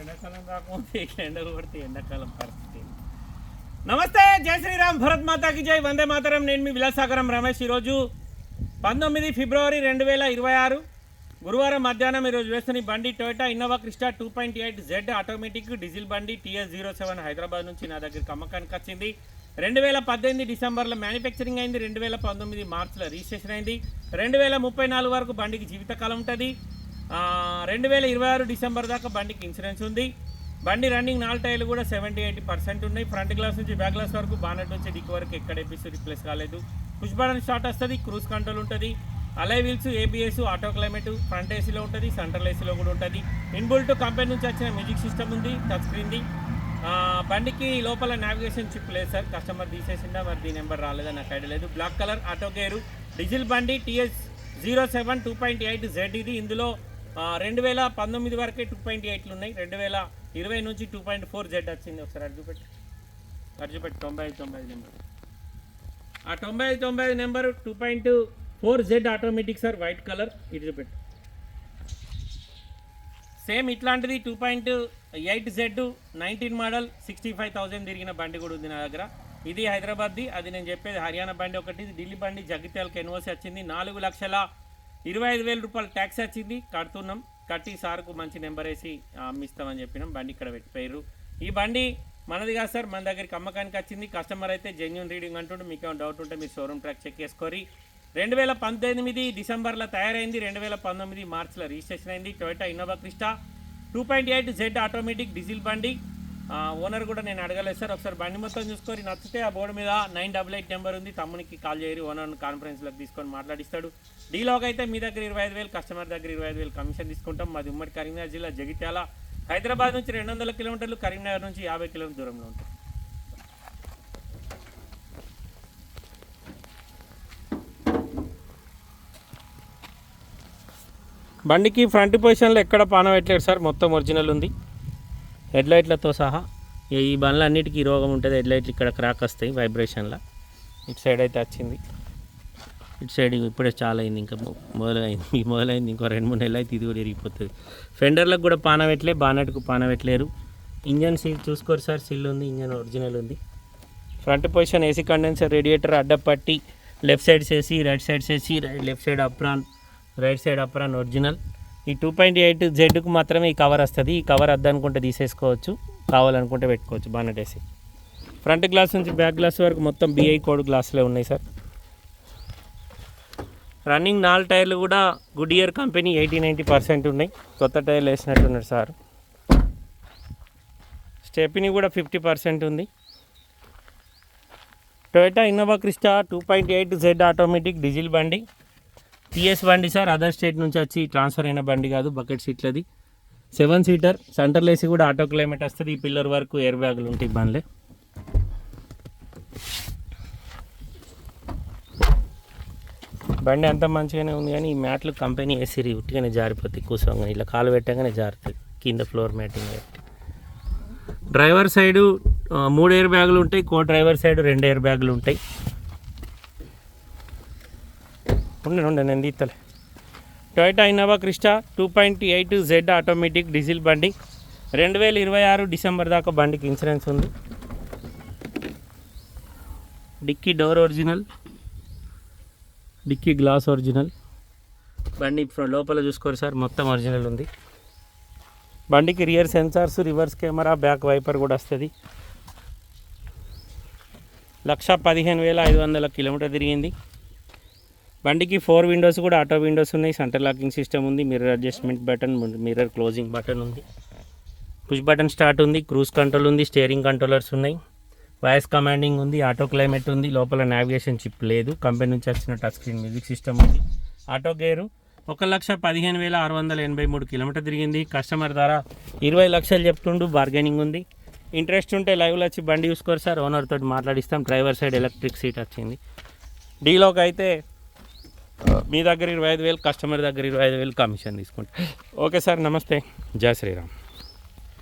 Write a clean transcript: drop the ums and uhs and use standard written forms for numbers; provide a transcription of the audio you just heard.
ఎండాకాలం రాకపోతే ఎండలు కొడితే ఎండాకాలం పరిస్థితి. నమస్తే, జై శ్రీరామ్, భరత్ మాతాకి జై, వందే మాతరం. నేను మీ విలాసాగరం రమేష్. ఈరోజు 19 ఫిబ్రవరి 2026 గురువారం మధ్యాహ్నం ఈరోజు వేస్తున్న బండి Toyota Innova Crysta 2.8 Z automatic diesel బండి TS07 హైదరాబాద్ నుంచి నా దగ్గరికి అమ్మకానికి వచ్చింది. 2018 డిసెంబర్లో మ్యానుఫ్యాక్చరింగ్ అయింది. 2019 మార్చిలో రిజిస్ట్రేషన్ అయింది. 2034 వరకు బండికి జీవితకాలం ఉంటుంది. 2026 డిసెంబర్ దాకా బండికి ఇన్సూరెన్స్ ఉంది. బండి రన్నింగ్ 4 టైర్లు కూడా 70-80% ఉన్నాయి. ఫ్రంట్ గ్లాస్ నుంచి బ్యాక్ గ్లాస్ వరకు, బానెట్ నుంచి డిక్ వరకు ఎక్కడ ఎపిసోడ్ రిప్లేస్ కాలేదు. పుష్ బటన్ స్టార్ట్ వస్తుంది, క్రూజ్ కంట్రోల్ ఉంటుంది, అలై wheels, ABS, auto climate, front ఏసీలో ఉంటుంది, సెంట్రల్ ఏసీలో కూడా ఉంటుంది. ఇన్బుల్ట్ కంపెనీ నుంచి వచ్చిన మ్యూజిక్ సిస్టమ్ ఉంది, టచ్ స్క్రీన్ది. బండికి లోపల నావిగేషన్ చిప్ లేదు సార్, కస్టమర్ తీసేసిందా మరి దీని నెంబర్ రాలేదా నాకు ఐడియా లేదు. Black colour auto gear diesel బండి TS07 2.8 జెడ్ ఇది. ఇందులో 2019 వరకే 2.8లు ఉన్నాయి. 2020 నుంచి 2.4 జెడ్ వచ్చింది. ఒకసారి అర్జుపెట్టి 95 నెంబర్. ఆ 95 number 2.4 Z automatic sir, white colour. ఇటు పెట్టు. సేమ్ ఇట్లాంటిది 2.8 జెడ్ 19 మోడల్ 65,000 తిరిగిన బండి కూడా ఉంది నా దగ్గర. ఇది హైదరాబాద్ది, అది నేను చెప్పేది హర్యానా బండి ఒకటి. ఢిల్లీ బండి జగిత్యాలకు ఎన్ఓసి వచ్చింది. 4,25,000 రూపాయలు ట్యాక్స్ వచ్చింది. కడుతున్నాం, కట్టి సార్కు మంచి నెంబర్ వేసి అమ్మిస్తామని చెప్పినాం. బండి ఇక్కడ పెట్టిపోయారు. ఈ బండి మనది కాదు సార్, మన దగ్గరికి అమ్మకానికి వచ్చింది. కస్టమర్ అయితే జెన్యూన్ రీడింగ్ అంటుంటే, మీకు ఏమైనా డౌట్ ఉంటే మీరు షోరూమ్ ట్రాక్ చెక్ చేసుకోరి. 2018 డిసెంబర్లో తయారైంది. 2019 మార్చిలో రిజిస్ట్రేషన్ అయింది. Toyota Innova Crysta 2.8 Z automatic diesel బండి. ఓనర్ కూడా నేను అడగలేదు సార్, ఒకసారి బండి మొత్తం చూసుకొని నచ్చితే ఆ బోర్డు మీద 988 నెంబర్ ఉంది, తమ్మునికి కాల్ చేయరు. ఓనర్ని కాన్ఫరెన్స్లోకి తీసుకొని మాట్లాడిస్తాడు. డీలోకి అయితే మీ దగ్గర 25,000, కస్టమర్ దగ్గర 25,000 కమిషన్ తీసుకుంటాం. మాది ఉమ్మడి కరీంనగర్ జిల్లా జగిత్యాల. హైదరాబాద్ నుంచి 200 కిలోమీటర్లు, కరీంనగర్ నుంచి 50 కిలోమీటర్ల దూరంలో ఉంటుంది. బండికి ఫ్రంట్ పొజిషన్లో ఎక్కడ పానం పెట్టలేదు సార్, మొత్తం ఒరిజినల్ ఉంది. హెడ్లైట్లతో సహా. ఈ బండ్లు అన్నిటికీ రోగం ఉంటుంది, హెడ్లైట్లు ఇక్కడ క్రాక్ వస్తాయి వైబ్రేషన్లో. ఇటు సైడ్ అయితే వచ్చింది, ఇటు సైడ్ ఇప్పుడే చాలా అయింది, ఇంకా మొదలైంది. ఇంకో 2-3 నెలలు అయితే ఇది కూడా విరిగిపోతుంది. ఫెండర్లకు కూడా పాన పెట్టలే, బానెట్కు పాన పెట్టలేరు. ఇంజన్ సీల్ చూసుకోరు సార్, సిల్ ఉంది, ఇంజన్ ఒరిజినల్ ఉంది. Front position AC condenser, radiator, అడ్డపట్టి, లెఫ్ట్ సైడ్ చేసి, రైట్ సైడ్ చేసి, left side apron, right side apron original. ఈ 2.8 జెడ్కు మాత్రమే ఈ కవర్ వస్తుంది. ఈ కవర్ వద్దనుకుంటే తీసేసుకోవచ్చు, కావాలనుకుంటే పెట్టుకోవచ్చు బానెట్ వేసి. ఫ్రంట్ గ్లాస్ నుంచి బ్యాక్ గ్లాస్ వరకు మొత్తం BI కోడ్ గ్లాసులే ఉన్నాయి సార్. రన్నింగ్ 4 టైర్లు కూడా గుడ్-ఇయర్ కంపెనీ 80-90% ఉన్నాయి. కొత్త టైర్లు వేసినట్టున్నారు సార్. స్టెప్నీ కూడా 50% ఉంది. Toyota Innova Crysta 2.8 Z automatic diesel బండి, TS బండి సార్. అదర్ స్టేట్ నుంచి వచ్చి ట్రాన్స్ఫర్ అయిన బండి కాదు, బకెట్ సీట్లది. 7 సీటర్, సెంట్రల్ ఏసీ కూడా ఆటో క్లైమేట్ వస్తుంది. ఈ పిల్లర్ వరకు ఎయిర్ బ్యాగులు ఉంటాయి బండ్లే. బండి అంత మంచిగానే ఉంది, కానీ ఈ మ్యాట్లు కంపెనీ ఏసీ ఉట్టిగానే జారిపోతాయి. కూర్చోగానే ఇలా కాలు పెట్టగానే జారుతుంది కింద ఫ్లోర్ మ్యాటింగ్ పెట్టి. డ్రైవర్ సైడు 3 ఎయిర్ బ్యాగులు ఉంటాయి, డ్రైవర్ సైడ్ 2 ఎయిర్ బ్యాగులు ఉంటాయి. ఉండే నేను తీస్తలే. Toyota Innova Crysta 2.8 Z automatic diesel బండి. 2026 డిసెంబర్ దాకా బండికి ఇన్సూరెన్స్ ఉంది. Dicky door original, dicky glass original. బండి లోపల చూసుకోరు సార్, మొత్తం ఒరిజినల్ ఉంది. బండికి rear sensors, reverse camera, back wiper కూడా వస్తుంది. 115,500 కిలోమీటర్ తిరిగింది. బండికి 4 విండోస్ కూడా ఆటో విండోస్ ఉన్నాయి. సెంటర్ లాకింగ్ సిస్టమ్ ఉంది, mirror adjustment button, mirror closing button ఉంది, పుష్ బటన్ స్టార్ట్ ఉంది, క్రూజ్ కంట్రోల్ ఉంది, స్టీరింగ్ కంట్రోలర్స్ ఉన్నాయి, వాయిస్ కమాండింగ్ ఉంది, ఆటో క్లైమేట్ ఉంది. లోపల నావిగేషన్ చిప్ లేదు. కంపెనీ నుంచి వచ్చిన టచ్ స్క్రీన్ మ్యూజిక్ సిస్టమ్ ఉంది. Auto gear. 1,15,683 కిలోమీటర్ తిరిగింది. కస్టమర్ ధర 20 లక్షలు చెప్తుండు, బార్గెనింగ్ ఉంది. ఇంట్రెస్ట్ ఉంటే లైవ్లో వచ్చి బండి చూసుకోరు సార్, ఓనర్ తోటి మాట్లాడిస్తాం. డ్రైవర్ సైడ్ ఎలక్ట్రిక్ సీట్ వచ్చింది. డీలోకి అయితే మీ దగ్గర 25,000, కస్టమర్ దగ్గర 25,000 కమిషన్ తీసుకుంటాం. ఓకే సార్, నమస్తే, జై శ్రీరామ్.